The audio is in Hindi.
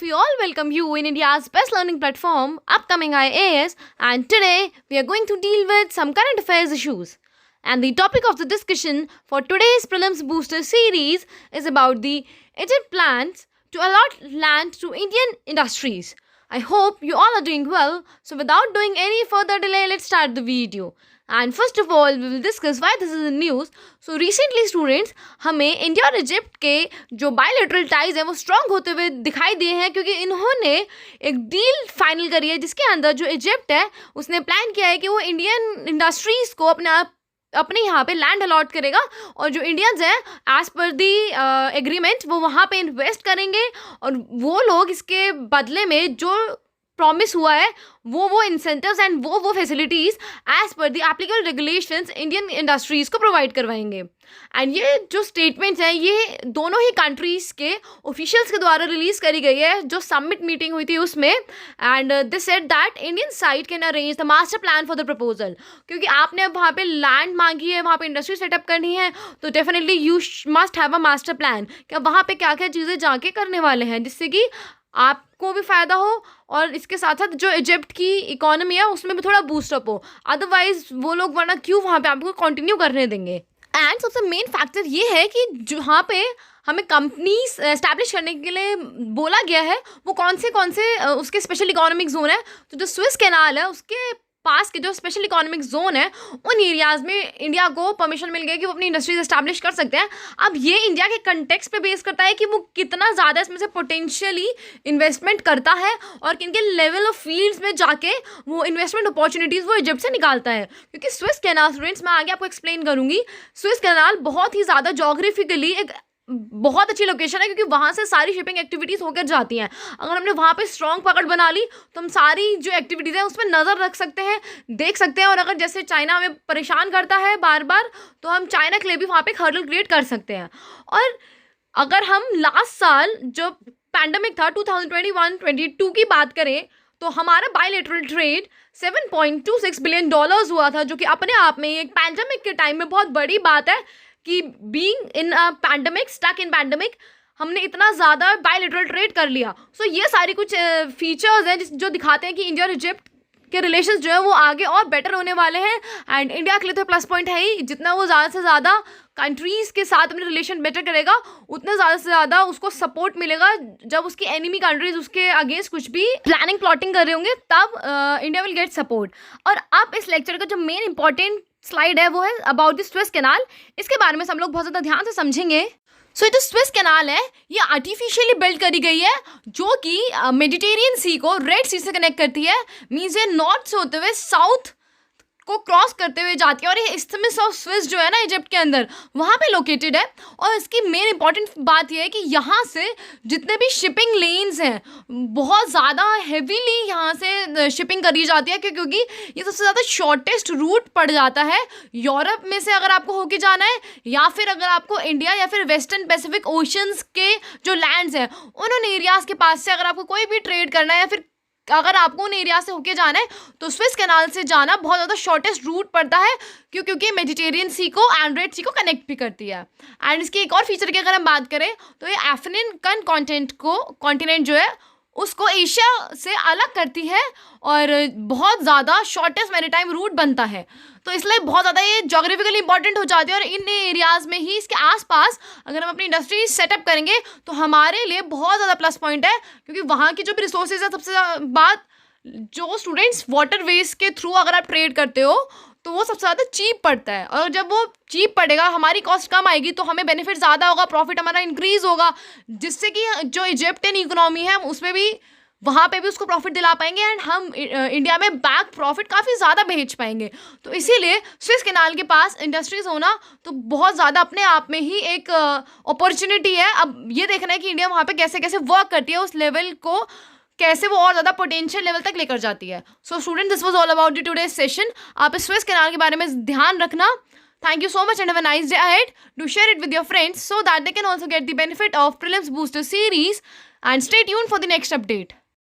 we all welcome you in India's best learning platform, Upcoming IAS, and today we are going to deal with some current affairs issues. And the topic of the discussion for today's Prelims Booster series is about the Egypt plans to allot land to Indian industries. I hope you all are doing well, so without doing any further delay, let's start the video. And first of all, we will discuss why this is in news. So recently students, हमें इंडिया और इजिप्ट के जो बायलैटरल टाइज हैं वो स्ट्रॉन्ग होते हुए दिखाई दिए हैं, क्योंकि इन्होंने एक डील फाइनल करी है जिसके अंदर जो इजिप्ट है उसने प्लान किया है कि वो इंडियन इंडस्ट्रीज़ को अपने यहाँ पे लैंड अलॉट करेगा, और जो इंडियंस हैं एज पर दी एग्रीमेंट वो वहाँ पे इन्वेस्ट करेंगे, और वो लोग इसके बदले में जो प्रॉमिस हुआ है वो इंसेंटिव्स एंड वो फैसिलिटीज़ एज पर दी एप्लीकेबल रेगुलेशंस इंडियन इंडस्ट्रीज़ को प्रोवाइड करवाएंगे. एंड ये जो स्टेटमेंट्स हैं ये दोनों ही कंट्रीज़ के ऑफिशियल्स के द्वारा रिलीज़ करी गई है जो समिट मीटिंग हुई थी उसमें. And this said that Indian side can arrange the master plan for the proposal, क्योंकि आपने अब वहाँ पे लैंड मांगी है, वहाँ पे इंडस्ट्री सेटअप करनी है, तो definitely you must have a master plan कि अब वहाँ पे क्या क्या चीज़ें जाके करने वाले हैं जिससे कि आपको भी फ़ायदा हो और इसके साथ साथ जो इजिप्ट की इकोनॉमी है उसमें भी थोड़ा बूस्टअप हो. अदरवाइज वो लोग वरना क्यों वहाँ पे आपको कंटिन्यू करने देंगे. एंड सबसे मेन फैक्टर ये है कि जहाँ पे हमें कंपनीज एस्टैब्लिश करने के लिए बोला गया है वो कौन से उसके स्पेशल इकोनॉमिक जोन है. तो जो स्विस कैनाल है उसके पास के जो स्पेशल इकोनॉमिक जोन है उन एरियाज़ में इंडिया को परमिशन मिल गई कि वो अपनी इंडस्ट्रीज एस्टैब्लिश कर सकते हैं. अब ये इंडिया के कंटेक्स्ट पे बेस करता है कि वो कितना ज़्यादा इसमें से पोटेंशियली इन्वेस्टमेंट करता है और किन के लेवल ऑफ फील्ड्स में जाके वो इन्वेस्टमेंट अपॉर्चुनिटीज़ वो इजिप्ट से निकालता है. क्योंकि स्विस कैनाल स्टूडेंट्स मैं आगे आपको एक्सप्लेन करूँगी, स्विस कैनाल बहुत ही ज़्यादा जोग्राफिकली एक बहुत अच्छी लोकेशन है, क्योंकि वहाँ से सारी शिपिंग एक्टिविटीज़ होकर जाती हैं. अगर हमने वहाँ पे स्ट्रॉन्ग पकड़ बना ली तो हम सारी जो एक्टिविटीज़ हैं उस पर नज़र रख सकते हैं, देख सकते हैं, और अगर जैसे चाइना हमें परेशान करता है बार बार तो हम चाइना के लिए भी वहाँ पे एक हर्डल क्रिएट कर सकते हैं. और अगर हम लास्ट साल जो पैंडमिक था 2021-22 की बात करें तो हमारा बायलैटरल ट्रेड $7.26 बिलियन हुआ था, जो कि अपने आप में एक पैंडमिक के टाइम में बहुत बड़ी बात है कि being in a pandemic, stuck in pandemic, हमने इतना ज़्यादा बायलैटरल ट्रेड कर लिया. सो ये सारी कुछ फीचर्स हैं जो दिखाते हैं कि इंडिया और इजिप्ट के रिलेशंस जो है वो आगे और बेटर होने वाले हैं. एंड इंडिया के लिए तो प्लस पॉइंट है ही, जितना वो ज़्यादा से ज़्यादा कंट्रीज़ के साथ अपने रिलेशन बेटर करेगा उतना ज़्यादा से ज़्यादा उसको सपोर्ट मिलेगा. जब उसकी एनिमी कंट्रीज उसके अगेंस्ट कुछ भी प्लानिंग प्लॉटिंग कर रहे होंगे तब इंडिया विल गेट सपोर्ट. और अब इस लेक्चर का जो मेन इंपॉर्टेंट स्लाइड है वो है अबाउट द स्विस कैनाल. इसके बारे में हम लोग बहुत ज़्यादा ध्यान से समझेंगे. सो ये जो स्विस कैनाल है ये आर्टिफिशियली बिल्ड करी गई है जो कि मेडिटेरियन सी को रेड सी से कनेक्ट करती है. मीन्स ये नॉर्थ से होते हुए साउथ को क्रॉस करते हुए जाती है, और ये इस्थमस ऑफ स्विस जो है ना इजिप्ट के अंदर वहाँ पे लोकेटेड है. और इसकी मेन इंपॉर्टेंट बात यह है कि यहाँ से जितने भी शिपिंग लेन्स हैं बहुत ज़्यादा हेवीली यहाँ से शिपिंग करी जाती है, क्योंकि ये सबसे ज़्यादा शॉर्टेस्ट रूट पड़ जाता है यूरोप में से अगर आपको होके जाना है, या फिर अगर आपको इंडिया या फिर वेस्टर्न पैसिफिक ओशंस के जो लैंड्स हैं उन एरियाज़ के पास से अगर आपको कोई भी ट्रेड करना है या फिर अगर आपको उन एरिया से होके जाना है तो स्विस कैनाल से जाना बहुत ज़्यादा शॉर्टेस्ट रूट पड़ता है, क्योंकि मेडिटेरियन सी को एंड रेड सी को कनेक्ट भी करती है. एंड इसकी एक और फीचर की अगर हम बात करें तो ये अफ्रीकन कॉन्टिनेंट जो है उसको एशिया से अलग करती है और बहुत ज़्यादा शॉर्टेस्ट मैरीटाइम रूट बनता है. तो इसलिए बहुत ज़्यादा ये जोग्राफिकली इंपॉर्टेंट हो जाती है, और इन एरियाज़ में ही इसके आसपास अगर हम अपनी इंडस्ट्री सेटअप करेंगे तो हमारे लिए बहुत ज़्यादा प्लस पॉइंट है, क्योंकि वहाँ की जो भी रिसोर्सेज है सबसे बात जो स्टूडेंट्स वाटर वेज के थ्रू अगर आप ट्रेड करते हो तो वो सबसे ज़्यादा चीप पड़ता है, और जब वो चीप पड़ेगा हमारी कॉस्ट कम आएगी तो हमें बेनिफिट ज़्यादा होगा, प्रॉफिट हमारा इंक्रीज़ होगा, जिससे कि जो इजिप्टियन इकोनॉमी है उसमें भी वहाँ पे भी उसको प्रॉफिट दिला पाएंगे एंड हम इंडिया में बैक प्रॉफिट काफ़ी ज़्यादा भेज पाएंगे. तो इसीलिए स्विस कैनाल के पास इंडस्ट्रीज़ होना तो बहुत ज़्यादा अपने आप में ही एक अपॉर्चुनिटी है. अब ये देखना है कि इंडिया वहाँ पे कैसे कैसे वर्क करती है, उस लेवल को कैसे वो और ज़्यादा पोटेंशियल लेवल तक लेकर जाती है. So student, this was all about the today's session. आप इस स्विस कैनाल के बारे में ध्यान रखना. Thank you so much and have a nice day ahead. Do share it with your friends so that they can also get the benefit of Prelims Booster series, and stay tuned for the next update.